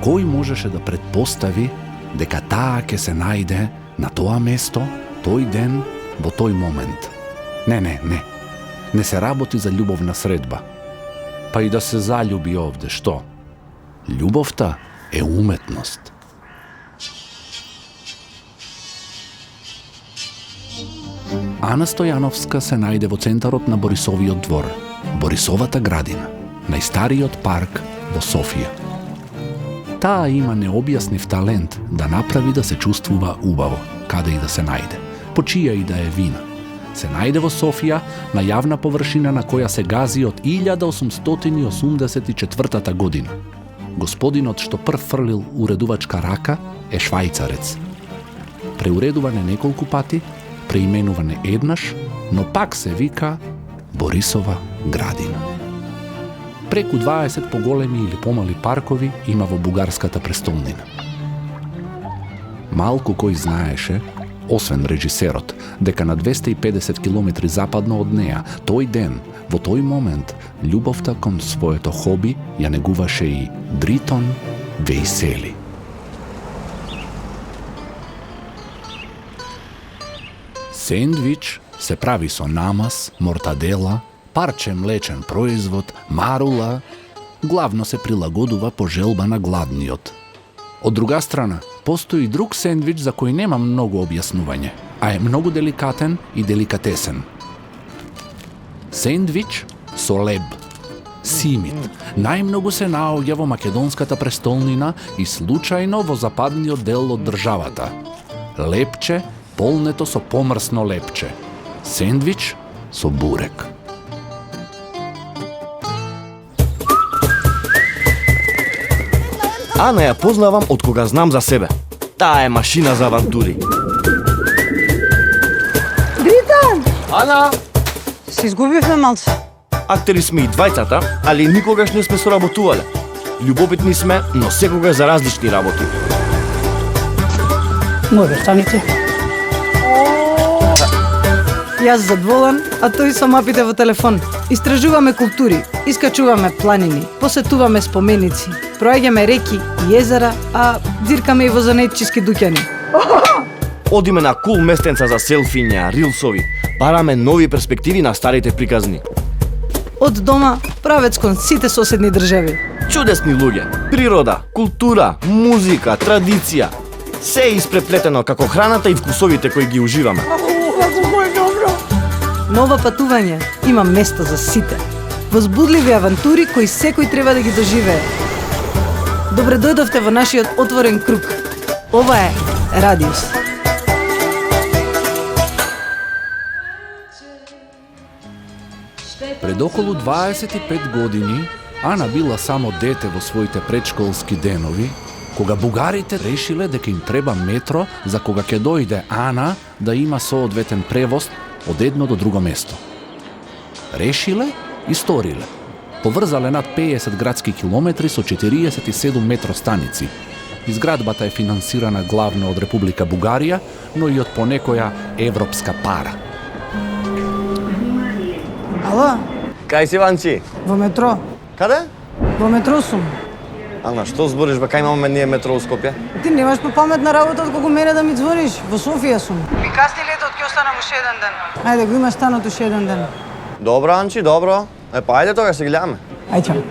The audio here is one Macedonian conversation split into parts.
Кој можеше да предпостави дека таа ќе се најде на тоа место, тој ден, во тој момент? Не се работи за љубовна средба. Па и да се залюби овде, што? Љубовта е уметност. Ана Стојановска се најде во центарот на Борисовиот двор, Борисовата градина, најстариот парк во Софија. Таа има необјаснив талент да направи да се чувствува убаво, каде и да се најде, по чија и да е вина. Се најде во Софија, на јавна површина на која се гази од 1884 година. Господинот што прв фрлил уредувачка рака е швајцарец. Преуредуване неколку пати, преименуване еднаш, но пак се вика Борисова градина. Преку 20 поголеми или помали паркови има во бугарската престолнина. Малку кој знаеше, освен режисерот, дека на 250 километри западно од неа, тој ден, во тој момент, љубовта кон своето хоби ја негуваше и Дритон Вејсели. Сендвич се прави со намаз, мортадела, парче млечен производ, марула, главно се прилагодува по желба на гладниот. Од друга страна, постои друг сендвич за кој нема многу објаснување, а е многу деликатен и деликатесен. Сендвич со леб, симит, најмногу се наоѓа во македонската престолнина и случајно во западниот дел од државата. Лепче полнето со помрсно лепче. Сендвич со бурек. Ана ја познавам од кога знам за себе. Таа е машина за авантури. Дритан! Ана! Се изгубивме малце. Актери сме и двајцата, али никогаш не сме соработувале. Љубопитни сме, но секогаш за различни работи. Може, станите. Јас задволен, а тој со мапите во телефон. Истражуваме култури, искачуваме планини, посетуваме споменици, проаѓаме реки и езера, а дзиркаме и во занетчиски дуќани. Одиме на кул местенца за селфиња, рилсови. Бараме нови перспективи на старите приказни. Од дома, правец кон сите соседни држави. Чудесни луѓе, природа, култура, музика, традиција. Се е испреплетено како храната и вкусовите кои ги уживаме. Нова патување има место за сите. Возбудливи авантури кои секој треба да ги доживее. Добре дојдовте во нашиот отворен круг. Ова е Радиус. Пред околу 25 години Ана била само дете во своите предшколски денови, кога бугарите решиле дека им треба метро за кога ќе дојде Ана да има соодветен превоз од едно до друго место. Решиле и сториле. Поврзале над 50 градски километри со 47 метростаници. Изградбата е финансирана главно од Република Бугарија, но и од понекоја европска пара. Ало, Кај си, Ванчи? во метро. Каде? Во метро сум. Ана, што збориш, бе, кај имаме ние метро у Скопје? Ти немаш попаметна работа од кога мене да ми звониш. Во Софија сум. Ми касни летот, ќе останам уште еден ден. Ајде, го имаш станот уште еден ден. Добро, Анчи, добро. Па ајде тога, се гледаме. Ајде.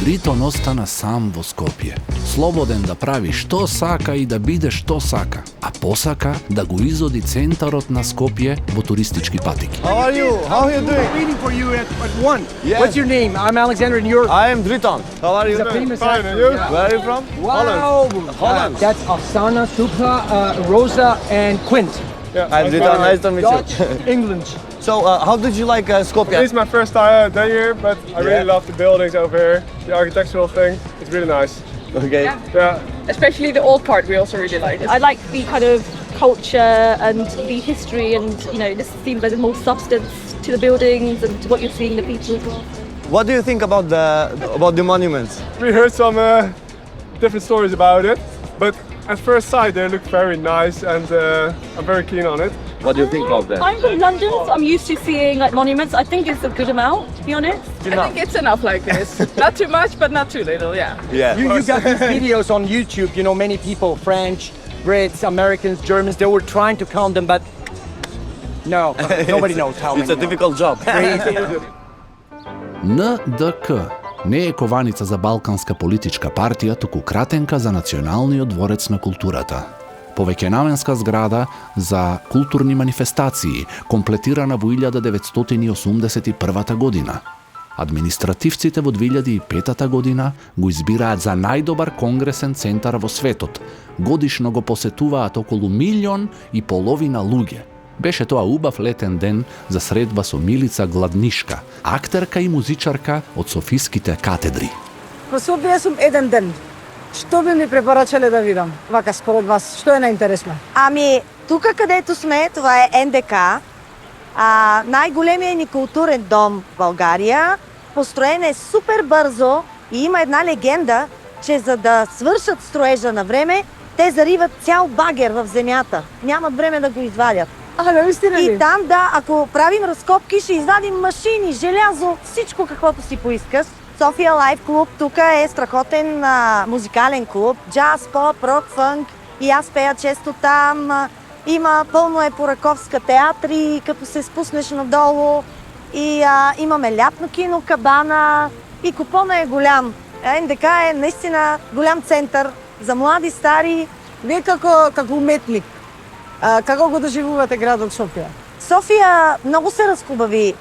Дритон остана сам во Скопје, слободен да прави што сака и да биде што сака, а посака да го изоди центарот на Скопје во туристички патики. How are you? How are you doing? Waiting for you at 1. Yeah. What's your name? I'm Alexander and you're... I am Driton. How are you He's a doing? famous Fine, actor. and you? Yeah. Where are you from? Wow! Holland. That's Afsana, Supra, Rosa, and Quint. Yeah, I'm Driton, nice to meet Dutch, you. England. So, how did you like Skopje? This is my first time day here, but I Yeah. really love the buildings over here, the architectural thing. It's really nice. Okay. Yeah. Especially the old part we also really like. I like the kind of culture and the history and, you know, this seems like there's more substance to the buildings and to what you're seeing, the people as well. What do you think about the monuments? We heard some different stories about it, but At first sight, they look very nice, and I'm very keen on it. What do you think of that? I'm from London, so I'm used to seeing like monuments. I think it's a good amount, to be honest. I think it's enough like this. Not too much, but not too little, yeah. Yeah. You got these videos on YouTube, you know, many people, French, Brits, Americans, Germans, they were trying to count them, but no, nobody knows how It's many. a difficult job. НДК не е кованица за балканска политичка партија, туку кратенка за Националниот дворец на културата. Повеќенаменска зграда за културни манифестации, комплетирана во 1981 година. Административците во 2005 година го избираат за најдобар конгресен центар во светот. Годишно го посетуваат околу 1,5 милиони луѓе. Беше тоа убав летен ден за средба со Милица Гладнишка, актерка и музичарка од Софиските катедри. Во Софија сум еден ден. Што би ми препорачале да видам? Вака според вас, што е најинтересно? Ами, тука където сме, това е НДК, най-големият ни културен дом в България. Построен е супер бързо и има една легенда, че за да свършат строежа на време, те зариват цял багер в земята. Нямат време да го извадят. Наистина ли? И там, да, ако правим разкопки, ще извадим машини, желязо, всичко каквото си поискаш. София Лайф клуб, тук е страхотен музикален клуб. Джаз, поп, рок, фънк. И аз пея често там. Има пълно е по Раковска театри, като се спуснеш надолу. И имаме лятно кино, Кабана. И купона е голям. НДК е наистина голям център за млади, стари. Вие како уметник, како го доживувате градот Софија? София много се разхубави.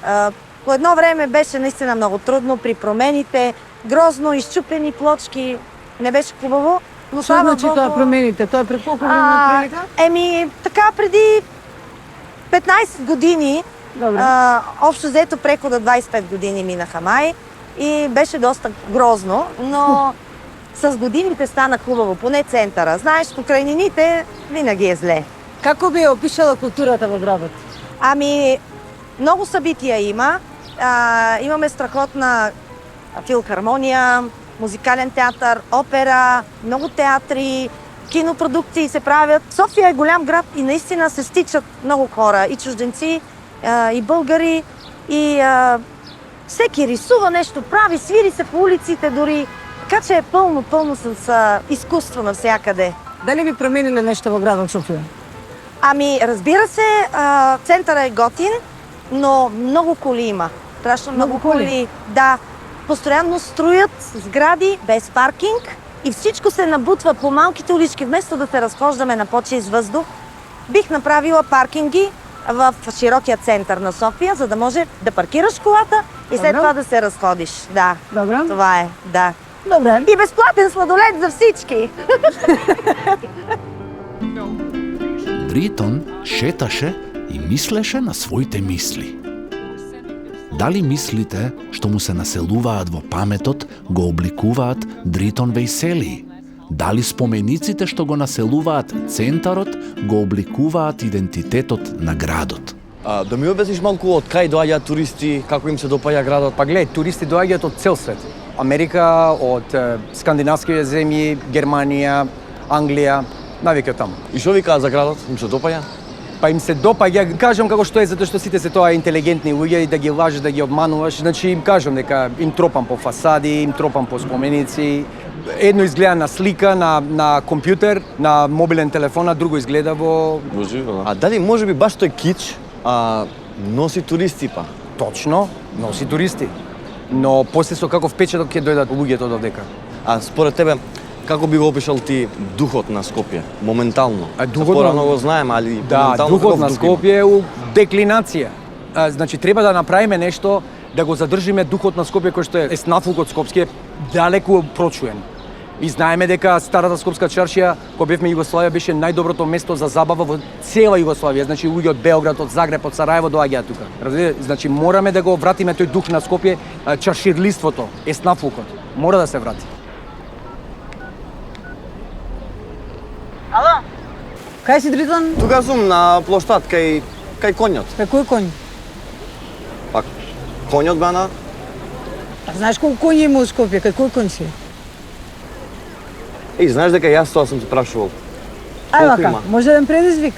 По едно време беше наистина много трудно при промените. Грозно, изчупени плочки. Не беше хубаво. Но Што значи тоа промените? Тоа е пред колку време прилика? Така преди 15 години. Добре. Общо взето прехода 25 години минаха май. И беше доста грозно, но с годините стана хубаво, поне центъра. Знаеш, покрайнините винаги е зле. Како би опишала културата во градот? Ами, много събития има. Имаме страхотна филхармония, музикален театър, опера, много театри, кинопродукции се правят. София е голям град и наистина се стичат много хора, и чужденци, и българи, и всеки рисува нещо, прави, свири се по улиците дори. Така че е пълно с изкуство навсякъде. Дали би промениле нещо во градот Софија? Ами, разбира се, центъра е готин, но много коли има. Страшно много коли. Да, постоянно строят сгради без паркинг и всичко се набутва по малките улички. Вместо да се разхождаме на по-чист въздух, бих направила паркинги в широкия център на София, за да може да паркираш колата и след това да се разходиш. Да, Добре. това е, да. Добре. И безплатен сладолед за всички. Дритон шеташе и мислеше на своите мисли. Дали мислите што му се населуваат во паметот го обликуваат Дритон Вејселии? Дали спомениците што го населуваат центарот го обликуваат идентитетот на градот? Да ми обясниш малку од кај доаѓаат туристи, како им се допаѓа градот? Па гледај, туристи доаѓаат од цел свет. Америка, од скандинавските земји, Германија, Англија, навеќе од таму. И што ви кажа за градот? Им се допаѓа? Па им се допаѓа, кажам како што е, затоа што сите се тоа интелигентни луѓе и да ги лажеш, да ги обмануваш. Значи им кажам дека им тропам по фасади, им тропам по споменици. Едно изгледа на слика, на компјутер, на мобилен телефон, а друго изгледа во... Живо, да. А дали може би баш тој кич носи туристи па? Точно, носи туристи. Но после со каков печаток ќе дојдат луѓето додека. А според тебе, како би го опишал ти духот на Скопје, моментално? Духот Порано го знаем, али Да, моментално духот каков на дух има? Скопје е у деклинација. Значи, треба да направиме нешто, да го задржиме духот на Скопје, кој што е снафукот скопски, е далеку прочуен. И знаеме дека старата скопска чаршија, кога бевме Југославија, беше најдоброто место за забава во цела Југославија. Значи, луѓе од Београд, од Загреб, од Сараево доаѓаат тука. Разбирате? Значи, мораме да го вратиме тој дух на Скопје, чарширлиството, снафукот. Мора да се врати. Ало? Кај си, Дритон? Тука сум на плоштад кај конјот. Кај кој конј? Па конјот бана, Знаеш колку коњи има у Скопје? Кај кој конј си? знаеш дека јас тоа сум се прашувал. Ајде Колку вака, има? може еден предизвик?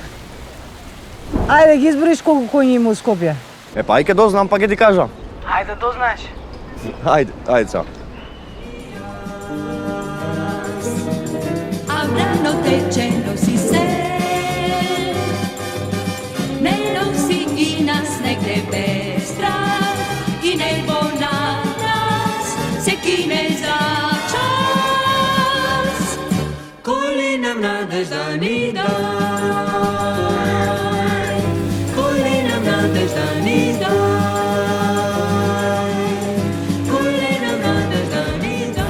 Ајде ги изброиш колку коњи има у Скопје. Па ајде дознам па ќе ти кажам. Ајде дознаеш. Ајде са. Avranno te cielo si se Nerosi i nas negde pestra I nebo na nas se kine za čas Koli nam nadežda ni daj Koli nam nadežda ni daj Koli nam nadežda ni daj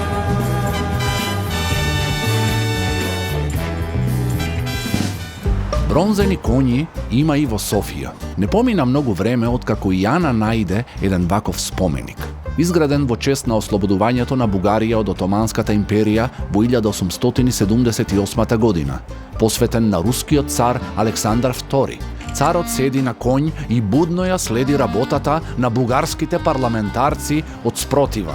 Бронзени коњи има и во Софија. Не помина многу време откако и Јана најде еден ваков споменик. Изграден во чест на ослободувањето на Бугарија од Отоманската империја во 1878 година, посветен на рускиот цар Александар II. Царот седи на коњ и будно ја следи работата на бугарските парламентарци од спротива.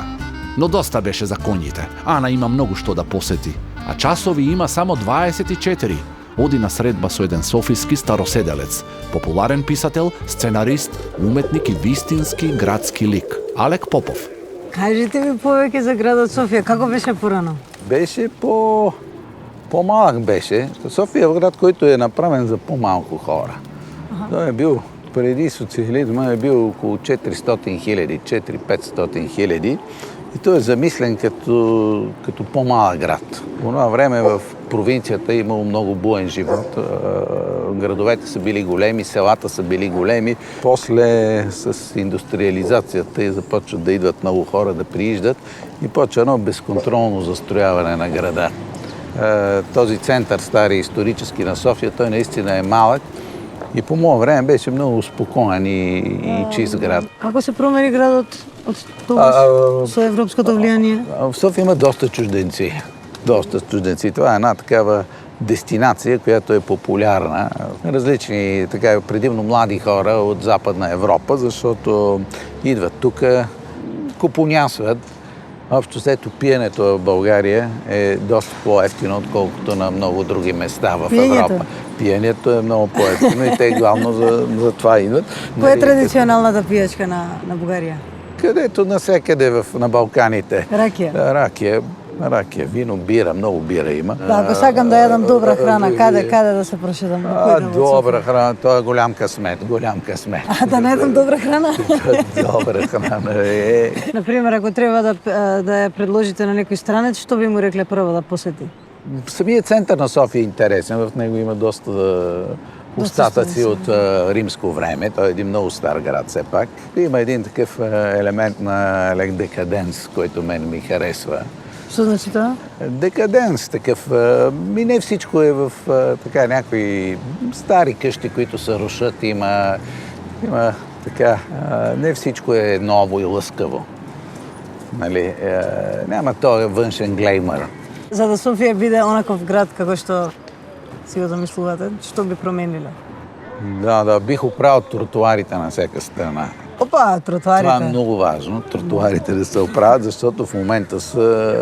Но доста беше за коњите. Ана има многу што да посети, а часови има само 24. Оди на средба со еден софиски староседелец, популарен писател, сценарист, уметник и вистински градски лик, Алек Попов. Кажете ми повеќе за градот Софија, како беше порано? Беше по-малък беше. София е град, който е направен за по-малко хора. Той е бил преди социализма, е бил около 400 хиляди, 400-500 хиляди. И той е замислен като по-малък град. В това време в провинцията е имало много буен живот. Градовете са били големи, селата са били големи. После с индустриализацията и започват да идват много хора да прииждат и почва едно безконтролно застрояване на града. Този център, стари исторически на София, той наистина е малък и по мое време беше много спокоен и чист град. Како се промени градот од тогаш со европското влияние? В София има доста чужденци. Това е една такава дестинация, която е популярна. Различни, така, предимно млади хора от Западна Европа, защото идват тук, купонясват. Общо взето пиенето в България е доста по-евтино, отколкото на много други места в Европа. Пиенето е много по-евтино и те главно за това идват. Коя е традиционалната пиячка на България? Където навсякъде на Балканите. Ракия. Вино, бира, много бира има. Да, ако сакам да ядам добра храна, каде да се прошедам? Добра храна, това е голям късмет. А да не ядам добра храна? Добра храна е. Например, ако трябва да я предложите на некој странец, што би му рекле прво да посети? Самият център на София е интересен, в него има доста остатъци от римско време. Той е един много стар град все пак. Има един такъв елемент на декаденс, който мен ми харесва. Що значи това? Декаденс, такъв. И не всичко е в така някои стари къщи, които се рушат. Има така. Не всичко е ново и лъскаво. Нали? Няма този външен глеймър. За да София биде онаков град, како што си го замислувате, што би промениле? Да, бих оправил тротуарите на всяка страна. Опа, тротуарите. Това е много важно, тротуарите да се оправят, защото в момента са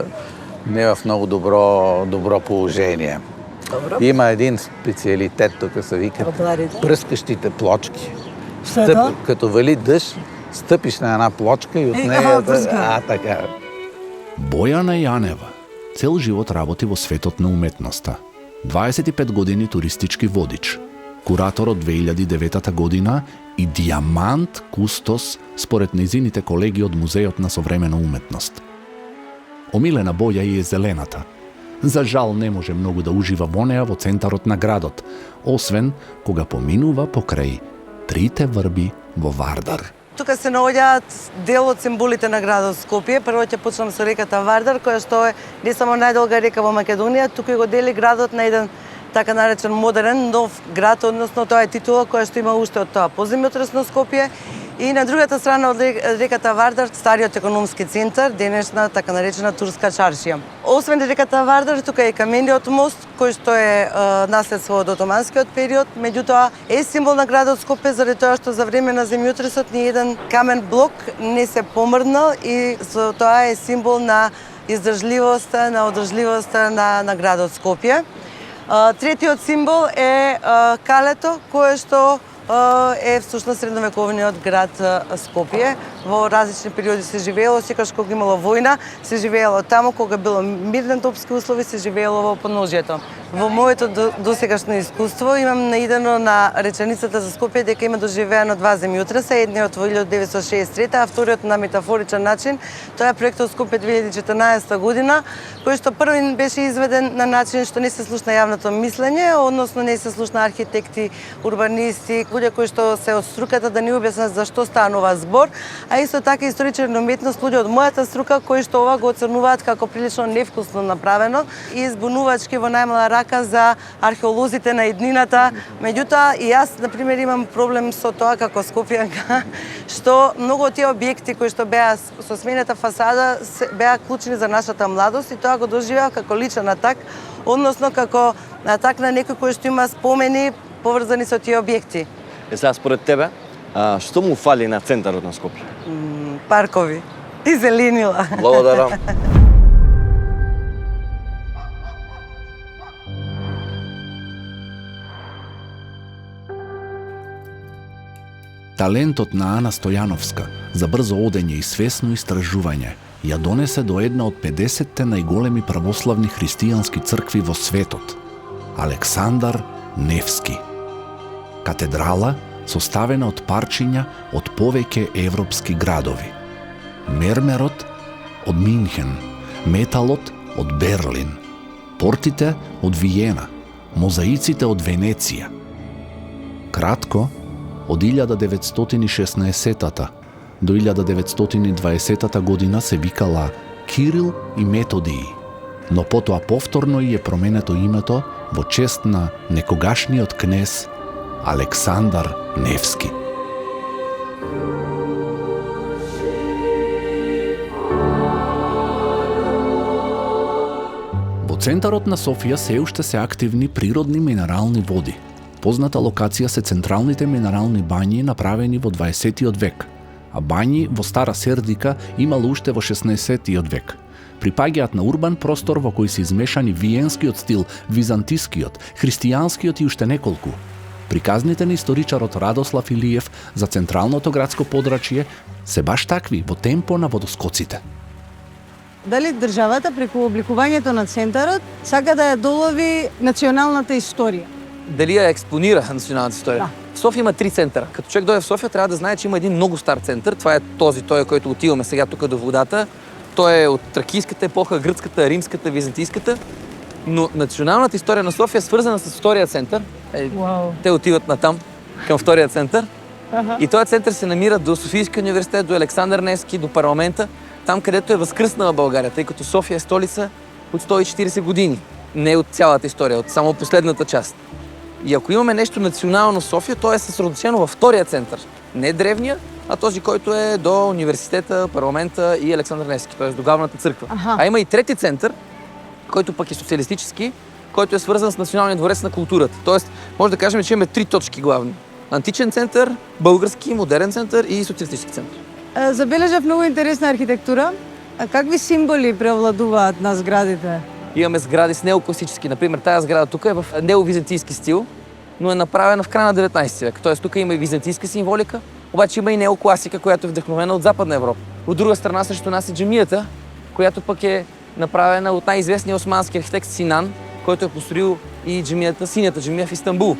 не в много добро положение. Добро. Има един специалитет, тук се вика пръскащите плочки. Като вали дъжд, стъпиш на една плочка и от нея... така. Бојана Јанева цел живот работи во светот на уметноста. 25 години туристички водич, куратор од 2009 година и диамант кустос според нејзините колеги од Музеот на современа уметност. Омилена боја и е зелената. За жал не може многу да ужива во неа во центарот на градот, освен кога поминува покрај трите врби во Вардар. Тука се наоѓаат дел од символите на градот Скопје. Прво ќе почнам со реката Вардар, која што е не само најдолга река во Македонија, туку и го дели градот на еден така наречен модерен, нов град, односно тоа е титула која што има уште од тоа поземјотресно Скопје. И на другата страна од реката Вардар, стариот економски центар, денешна така наречена турска чаршија. Освен реката Вардар, тука е камениот мост, кој што е наследство од отоманскиот период, меѓутоа е символ на градот Скопје заради тоа што за време на земјотресот ни еден камен блок не се помрднал и со тоа е символ на издржливоста, на одржливоста на градот Скопје. Третиот символ е калето, кое што е всушност средновековниот град Скопје. Во различни периоди се живеело, секогаш кога имало војна, се живеело таму, кога било мирни топски услови, се живеело во подножјето. Во моето досегашно искуство имам наидено на реченицата за Скопје дека има доживеано два земјотреса, едниот во 1963, а вториот на метафоричен начин. Тоа е проектот Скопје 2014 година, кој што првин беше изведен на начин што не се слушна јавното мислење, односно не се слушна архитекти, урбанисти, луѓе кои што се од струката да ни објаснат за што станува збор, а исто така историчари на уметност, луѓе од мојата струка кои што ова го оценуваат како прилично невкусно направено и збунувачки во најмала рака за археолозите на еднината. Меѓутоа и јас на пример имам проблем со тоа како скопјанка што многу од тие објекти кои што беа со сменета фасада беа клучни за нашата младост и тоа го доживеа како личен атак, односно како атак на некој кој што има спомени поврзани со тие објекти. Сега според тебе, што му фали на центарот на Скопје? Паркови и зеленила. Благодарам. Талентот на Ана Стојановска за брзо одење и свесно истражување ја донесе до една од 50-те најголеми православни христијански цркви во светот – Александар Невски. Катедрала составена од парчиња од повеќе европски градови. Мермерот од Минхен, металот од Берлин, портите од Виена, мозаиците од Венеција. Кратко, од 1916 до 1920 година се викала Кирил и Методиј, но потоа повторно и е променето името во чест на некогашниот кнез Александар Невски. Во центарот на Софија се уште се активни природни минерални води. Позната локација се централните минерални бањи направени во 20 век, а бањи во Стара Сердика имало уште во 16 век. Припаѓаат на урбан простор во кој се измешани виенскиот стил, византискиот, христијанскиот и уште неколку. Приказните на историчарот Радослав Илиев за централното градско подрачје се баш такви во темпо на водоскоците. Дали државата преку обликувањето на центарот сака да ја долови националната историја? Дали ја експонира националната историја? Да. В Софија има 3 центара. Като човек дойде в Софија, трябва да знае, че има един много стар център. Това е той, който отиваме сега тук до водата. Той е от тракийската епоха, гръцката, римската, византийската. Но националната история на София е свързана с втория център. Те отиват натам, към втория център. И този център се намира до Софийския университет, до Александър Невски, до парламента. Там, където е възкръснала България, тъй като София е столица от 140 години. Не от цялата история, от само последната част. И ако имаме нещо национално в София, то е съсредоточено във втория център. Не древния, а този, който е до университета, парламента и Александър Невски, т.е. до главната църква. А има и трети център, който пък е социалистически, който е свързан с Националния дворец на културата. Тоест, може да кажем, че имаме 3 точки главни. Античен център, български, модерен център и социалистически център. Забележав много интересна архитектура. А какви символи преовладуваат на сградите? Имаме сгради с неокласически. Например, тая сграда тук е в неовизантийски стил, но е направена в края на 19 век. Тоест, тук има и византийска символика, обаче има и неокласика, която е вдъхновена от Западна Европа. От друга страна срещу нас е джамията, която пък е направена от най-известния османски архитект Синан, който е построил и джамията, синята джамия в Истанбул.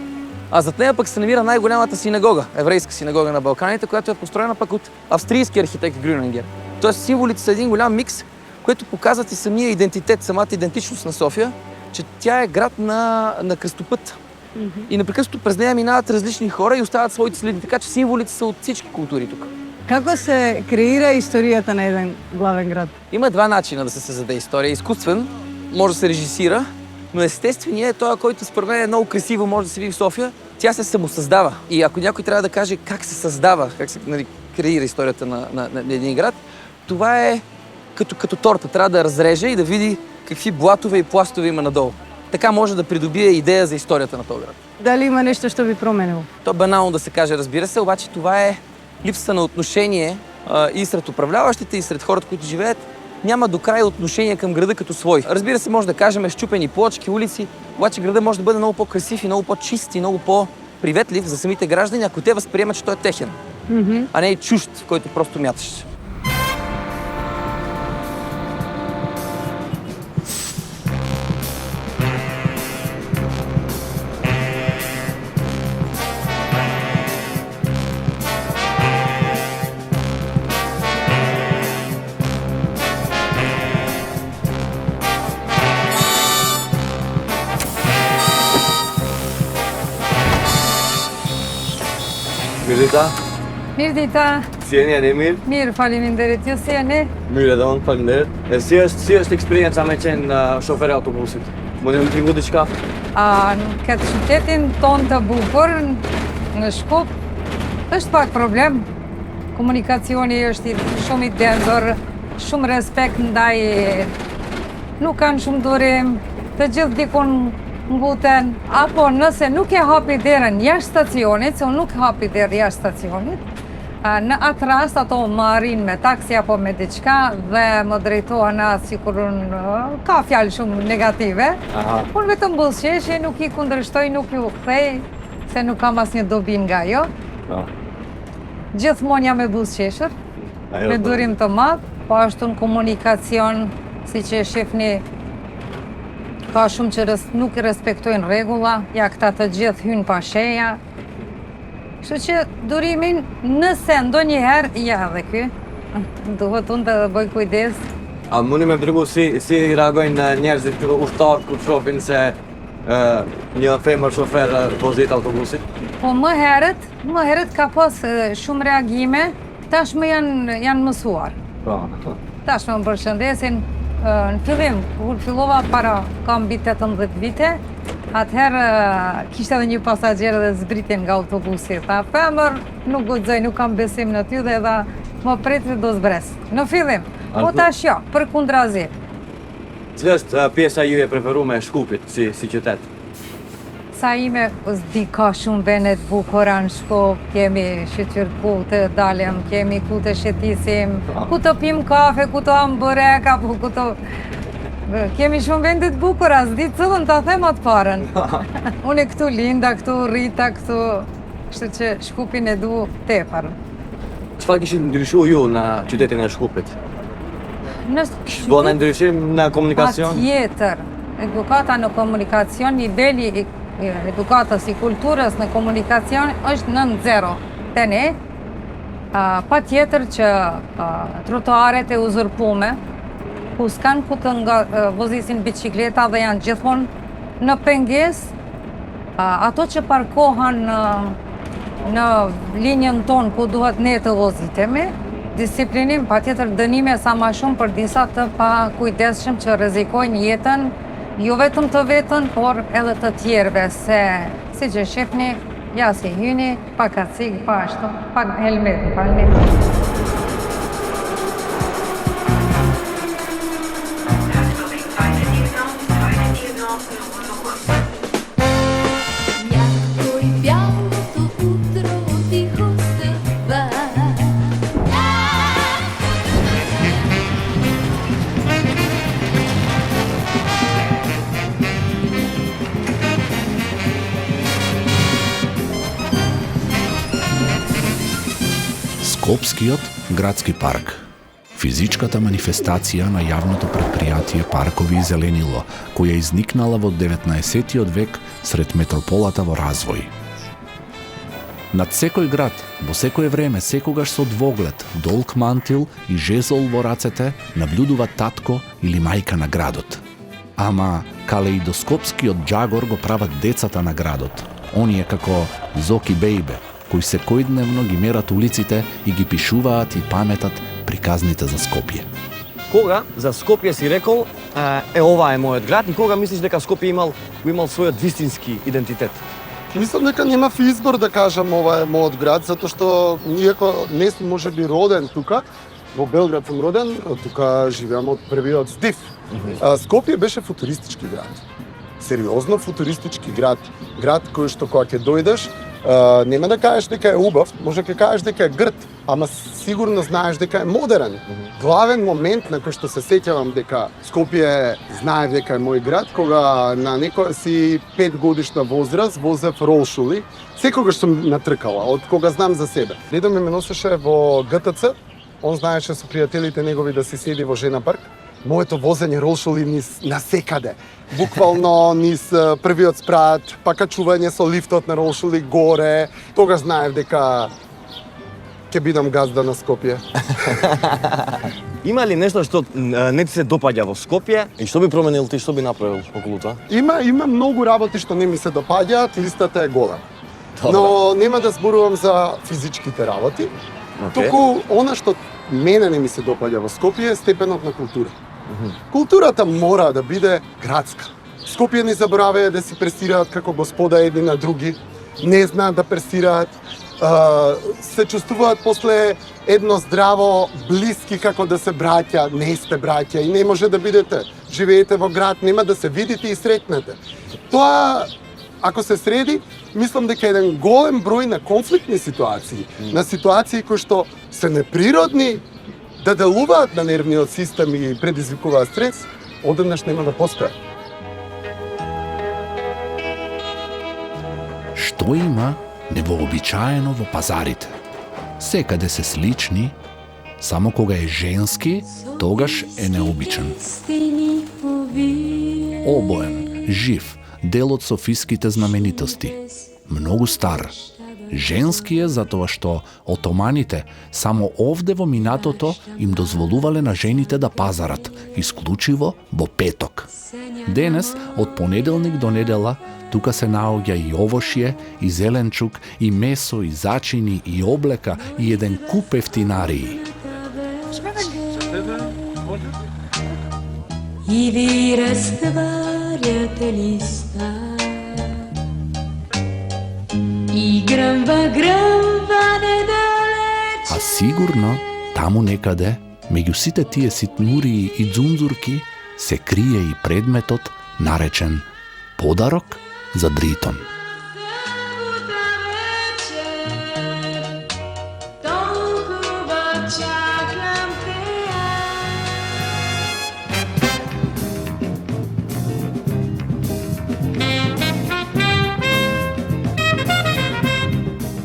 А зад нея пък се намира най-голямата синагога, еврейска синагога на Балканите, която е построена пък от австрийски архитект Грюнингер. Тоест символите са един голям микс, което показват и самия идентитет, самата идентичност на София, че тя е град на кръстопът. И непрекъснато през нея минават различни хора и остават своите следи, така че символите са от всички култури тук. Како се креира историята на един главен град? Има два начина да се създаде история. Изкуствен, може да се режисира, но естественият е този, който според мен е много красиво, може да се види в София. Тя се самосъздава. И ако някой трябва да каже как се създава, как се креира историята на един град, това е като торта. Трябва да разреже и да види какви блатове и пластове има надолу. Така може да придобие идея за историята на този град. Дали има нещо, що би променило? То банално да се каже, разбира се, обаче това е липса на отношение и сред управляващите, и сред хората, които живеят, няма до край отношение към града като свой. Разбира се, може да кажем счупени плочки, улици, обаче града може да бъде много по-красив и много по-чист и много по-приветлив за самите граждани, ако те възприемат, че той е техен, а не е чужд, в който просто мяташ. Mirita, Mirdita, si jeni e mirë? mirë, faleminderit. Ju si jeni? Mirë edhe unë, faleminderit. E si është eksperienca me qenë shofer e autobusit? Mundi më t'ringu diçka? Në këtë qytetin ton të bukur, në Shkup, është pak problem. Komunikacioni është shumë i dendur, shumë respekt ndaj, nuk kanë shumë durim, të gjithë dikun nguten, apo nëse nuk e hapi derën jashtë stacionit, se unë nuk hapi derë jashtë stacionit, në atë rast ato më arrin me taksi apo me diçka dhe më drejtohen atë sikur ka fjalë shumë negative. Unë vetëm buzëqeshje, nuk i kundërshtoj, nuk ju kthej, se nuk kam asnjë dobi nga ajo. Gjithmonë jam e buzëqeshur, me durim të madh, po ashtu në komunikacion, si që e shifni, ka shumë që nuk respektojnë rregulla, ja këta të gjithë hynë pa sheja. Kështu që durimin, nëse ndonjëherë, ja edhe ky, duhet unë të bëj kujdes. A mundi me tregu si reagojnë njerëzit ushtarë kur shohin se një femër shofer vozit autobusit? Po më herët ka pas shumë reagime, tashmë janë mësuar. Tashmë më përshëndesin. Në fillim, kur fillova para kam mbi 18 vite, atëherë kishte edhe një pasagjer dhe zbritin nga autobusi. Tha, femër, nuk guxoj, nuk kam besim në ty dhe edhe më pritri do zbres. Në fillim, po tash jo, përkundrazi. Cila është pjesa ju e preferuar e Shkupit si qytet? Sa ime s'di ka shumë vene të bukura në Shkup, kemi shqytyr ku të dalem, kemi ku të shetisim, ku të pim kafe, ku të ham burek, apo ku të... Kemi shumë vende të bukura, s'di cëllën të them atë parën. Unë këtu linda, këtu rrita, këtu... Kështu që Shkupin e du tepër. Çfarë kishin ndryshuar ju në qytetin e Shkupit? Bëna ndryshim në komunikacion? Patjetër. Edukata në komunikacion, niveli edukatës i kulturës në komunikacion është 9-0. Te ne, patjetër që trotuaret e uzurpume, ku s'kan ku të vozisin bicikleta dhe janë gjithmonë në pengesë, ato që parkohen në linjën tonë ku duhet ne të vozitemi, disiplinim, patjetër dënime sa ma shumë për disa të pa kujdesshëm që rrezikojnë jetën, jo vetëm të vetën, por edhe të tjerëve, se si që shifni, ja si hyni, pa kacik, pa ashtu, pa helmet, pa helmet. Скопскиот градски парк. Физичката манифестација на јавното предпријатие Паркови и зеленило, која изникнала во 19-тиот век сред метрополата во развој. Над секој град, во секое време, секогаш со двоглед, долг мантил и жезол во рацете, наблюдува татко или мајка на градот. Ама калеидоскопскиот джагор го прават децата на градот, оние како Зоки Бејбе, кои секојдневно ги мерат улиците и ги пишуваат и паметат приказните за Скопје. Кога за Скопје си рекол, ова е мојот град, и кога мислиш дека Скопје имал својот вистински идентитет? Мислам дека немав избор да кажам ова е мојот град, затоа што иако не сум можеби роден тука, во Белград сум роден, тука живеам од првиот здив. Скопје беше футуристички град. Сериозно футуристички град. Град кој што кога ќе дојдеш, Нема да кажеш дека е убав, може да кажеш дека е грд, ама сигурно знаеш дека е модерен. Главен момент на кој што се сеќавам дека Скопје знаев дека е мој град, кога на некоја си 5 годишна возраст возев ролшули, секогаш сум натркала, од кога знам за себе. Дедо ме носеше во ГТЦ, он знаеше со пријателите негови да се седи во Жена парк. Моето возење ролшули низ насекаде. Буквално низ првиот спрат, па качување со лифтот на ролшули горе. Тогаш знаев дека ќе бидам газда на Скопје. Има ли нешто што не ти се допаѓа во Скопје и што би променил ти, што би направил околу тоа? Има многу работи што не ми се допаѓаат, листата е голема. Но нема да зборувам за физичките работи, туку она што мене не ми се допаѓа во Скопје е степенот на култура. Културата мора да биде градска. Скопје не забораваја да се пресираат како господа едни на други, не знаат да пресираат, се чувствуваат после едно здраво блиски како да се браќа, не сте браќа и не може да бидете. Живеете во град, нема да се видите и сретнете. Тоа, ако се среди, мислам дека еден голем број на конфликтни ситуации, на ситуации кои што се неприродни, да делуваат на нервниот систем и предизвикуваат стрес, одеднаш нема да постојат. Што има невообичаено во пазарите? Секаде се слични, само кога е женски, тогаш е необичен. Обоен, жив, дел од софиските знаменитости. Многу стар. Женски е затоа што отоманите само овде во минатото им дозволувале на жените да пазарат, исклучиво во петок. Денес, од понеделник до недела, тука се наоѓа и овошје, и зеленчук, и месо, и зачини, и облека, и еден куп ефтинарии. И ви разтваряте листа, и гръмва недалече. А сигурно, таму некаде, меѓу сите тие ситнурии и дзунзурки, се крие и предметот наречен подарок за Дритон.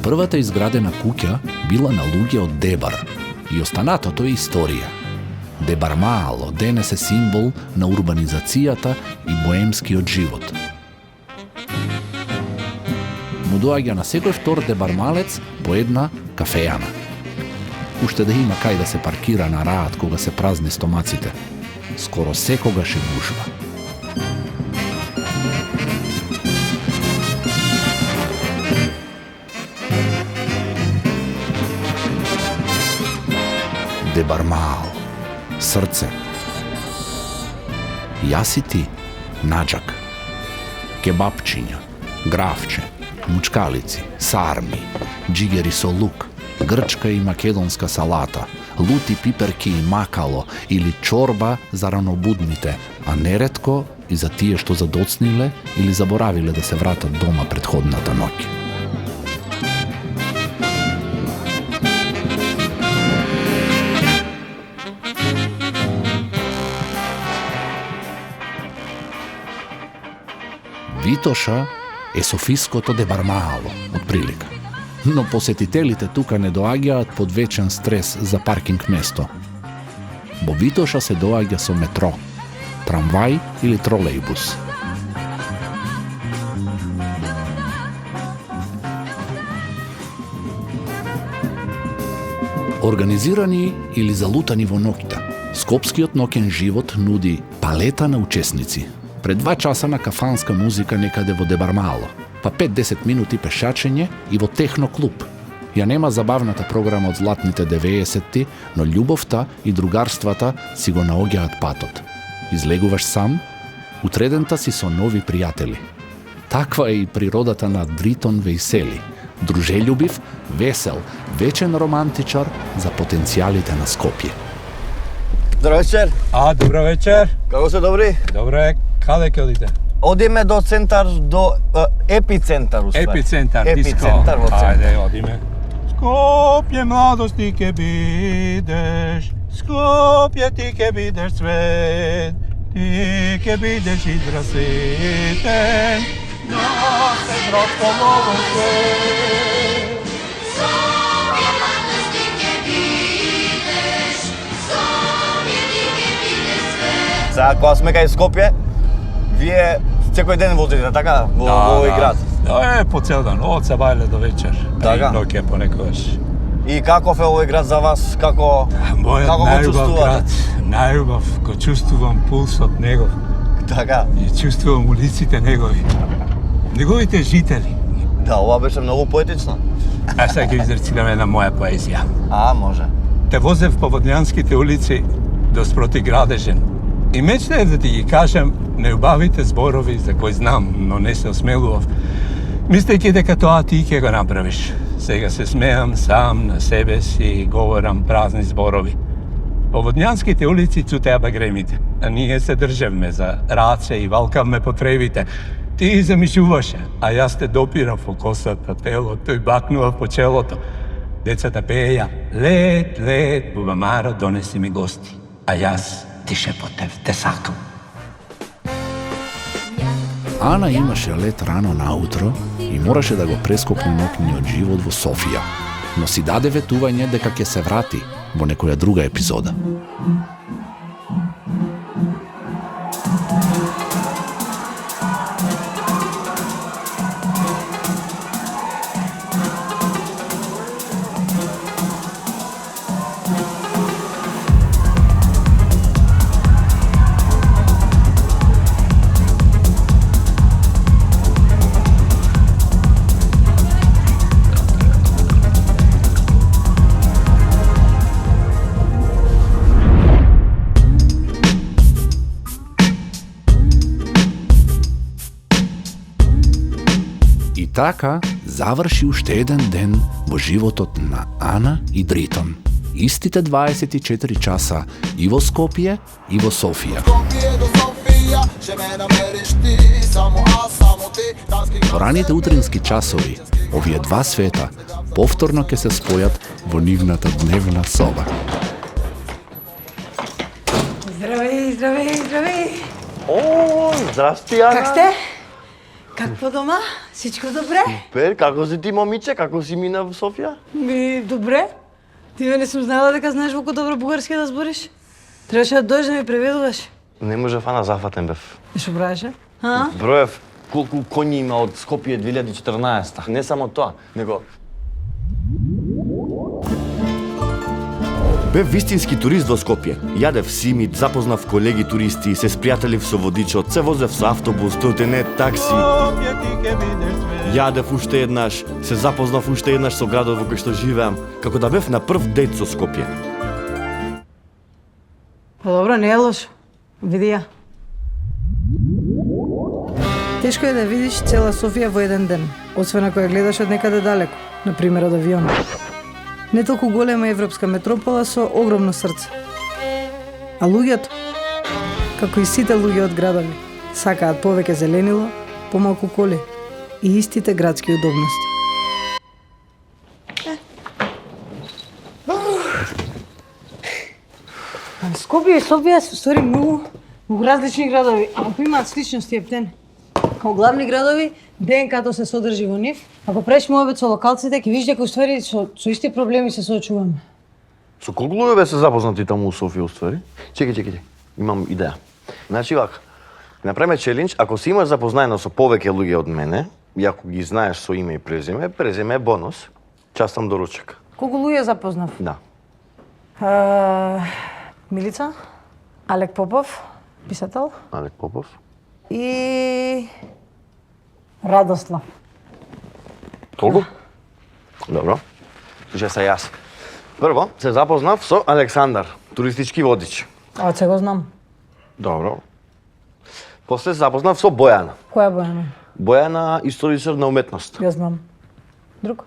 Првата изградена куќа била на луѓе од Дебар и останатото е историја. Дебармаало денес е символ на урбанизацијата и боемскиот живот. Му доаѓа на секој втор дебармалец по една кафејана. Уште да има кај да се паркира на раат кога се празни стомаците. Скоро секогаш е гужва. Дебармаал, срце. Јас и ти, наџак. Кебапчиња, гравче, мучкалици, сарми, џигери со лук, грчка и македонска салата, лути пиперки и макало или чорба за ранобудните, а неретко и за тие што задоцниле или заборавиле да се вратат дома претходната ноќ. Витоша е софиското Дебармаало, од прилика. Но посетителите тука не доаѓаат под вечен стрес за паркинг место. Во Витоша се доаѓа со метро, трамвај или тролејбус. Организирани или залутани во ноќта, скопскиот ноќен живот нуди палета на учесници. Пред 2 часа на кафанска музика некаде во Дебармаало, па 5-10 минути пешачење и во техноклуб. Ја нема забавната програма од златните 90-ти, но љубовта и другарствата си го наоѓаат патот. Излегуваш сам, утредента си со нови пријатели. Таква е и природата на Дритон Вејсели. Дружелюбив, весел, вечен романтичар за потенцијалите на Скопје. Добро вечер. Добро вечер. Како се добри? Добре, каде ќе одите? Одиме до центар, до епицентар, уствари. Епицентар, Епицентар во центар. Ајде, одиме. Скопје младости ке бидеш, Скопје ти ке бидеш цвет, ти ке бидеш израситен, но се градско ново свет. Сега, кога сме кај Скопје, вие секој ден возите, така, во овој град? По цел ден, од сабајле до вечер, Така? ноќе понекогаш. И каков е овој град за вас? Како го Најубав чувствувате? град, најубав, го чувствувам пулсот негов. Така? И чувствувам улиците негови. Неговите жители. Да, ова беше многу поетично. А сега ќе изрецитам една моја поезија. Може. Те возев по Водњанските улици до спроти Градежен. И мечтаев да ти ги кажам неубавите зборови за кои знам, но не се осмелував. Мислејќи дека тоа ти ќе го направиш. Сега се смеам сам на себе си и говорам празни зборови. По Водњанските улици цутеа багремите, а ние се држевме за раце и валкавме потребите. Ти замишуваше, а јас те допирав во косата, телото и бакнував по челото. Децата пееја, лед, лед, бубамара, донеси ми гости. А јас ти шепотев, те сакам. Ана имаше лет рано наутро и мораше да го прескокне ноќниот живот во Софија, но си даде ветување дека ќе се врати во некоја друга епизода. Така заврши уште еден ден во животот на Ана и Дритон. Истите 24 часа и во Скопје и во Софија. Во раните утрински часови, овие два света повторно ќе се спојат во нивната дневна соба. Здравей, здравей, здравей! О, здрасти, Ана! Как сте? Как по дома? Всичко добре? Супер, како си ти, момиче? Како си мина в Софија? Добре. Ти не сум знала дека знаеш волку добро бугарски да збориш. Требаше да дојдеш да ми преведуваш. Не можев, Ана, зафатен бев. И шо правеше? Броев колку коњи има од Скопје 2014. Не само тоа, него бев вистински турист во Скопје. Јадев симит, запознав колеги туристи, се спријателив со водичот, се возев со автобус, тротинет, такси. Јадев уште еднаш, се запознав уште еднаш со градот во кој што живеам, како да бев на прв дејт со Скопје. Добро, не е лошо. Види ја. Тешко е да видиш цела Софија во еден ден, освен ако ја гледаш од некаде далеко, например од авион. Не толку голема европска метропола со огромно срце. А луѓето, како и сите луѓе од градови, сакаат повеќе зеленило, помалку коли и истите градски удобности. Скопје и Софија се ствари многу различни градови, ако имаат сличности ептен. Као главни градови, ДНК-то се содржи во нив. Ако правиш мојобет со локалците, ќе видиш дека уствари со исти проблеми се соочуваме. Со колку луѓе бе се запознати таму во Софија уствари? Чекај, имам идеја. Значи вака, направиме челендж, ако си имаш запознаено со повеќе луѓе од мене, и ако ги знаеш со име и презиме бонус, частен доручек. Колку луѓе запознав? Да. Милица, Алек Попов, писател. Алек Попов. И Радослав. Толку? Добро. Слушај се јас. Прво, се запознав со Александар, туристички водич. А, се го знам. Добро. После се запознав со Бојана. Која Бојана? Бојана, историчар на уметност. Ја знам. Друг?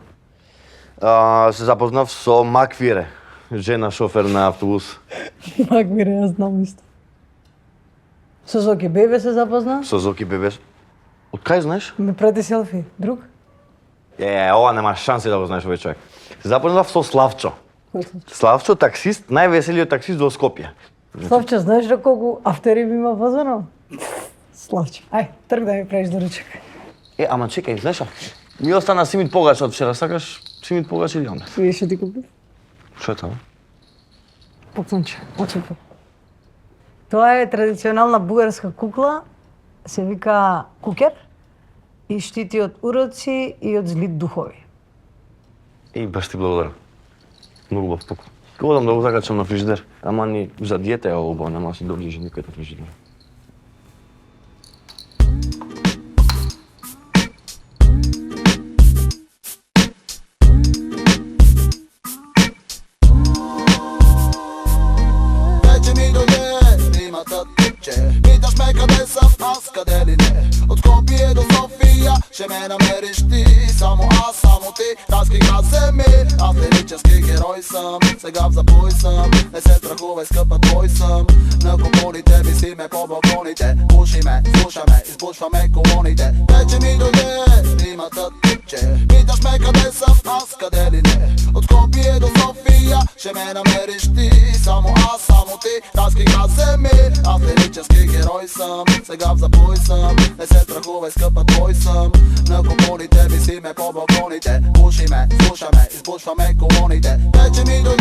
Се запознав со Маквире, жена шофер на автобус. Маквире, ја знам исто. Со Зоки Бебе се запозна? Со Зоки Бебе Од кај знаеш? Ме прати селфи. Друг? Ова нема шанси да го знаеш овој човек. Се запознав со Славчо. Славчо, таксист, највеселиот таксист во Скопје. Славчо, знаеш да колку автери има возено? Славчо, ај, трг да ми правиш доручак. Ама чекај, знаеш, ми остана Симит Погач од вчера, сакаш Симит Погач или онда? Вие што ти купив? Што е тоа? Поксонче, очепо. Тоа е традиционална бугарска кукла, се вика кукер и штити од уроци и од зли духови. Баш ти благодарам. Многу убав покол. Одам да го закачам на фрижидер, ама ни за диета е убаво, нема да си доближи никој на фрижидер. Вече ми дојде римата типче, питаш ме каде сам, аз каде ли не. Од Скопје до Софија, ще ме намериш ти, само аз, само ти, разкрига се ми. Авторически герой съм, сега в запой съм, не се страхувай, скъпа, твой съм. На купоните виси ме по балконите, пуши ме, слуша ме, избушваме колоните. Вече ми дойде римата типче, питаш ме къде съм, аз къде ли не. От Скопје до Софија, ще ме намериш ти, само аз, само ти, разкрига се ми. Авторически герой съм, сега в запой съм, не се страхувай, скъпа, твой съм. На купоните виси ме по балконите, пуши ме, слуша ме, избушваме колоните. Вече ми дойде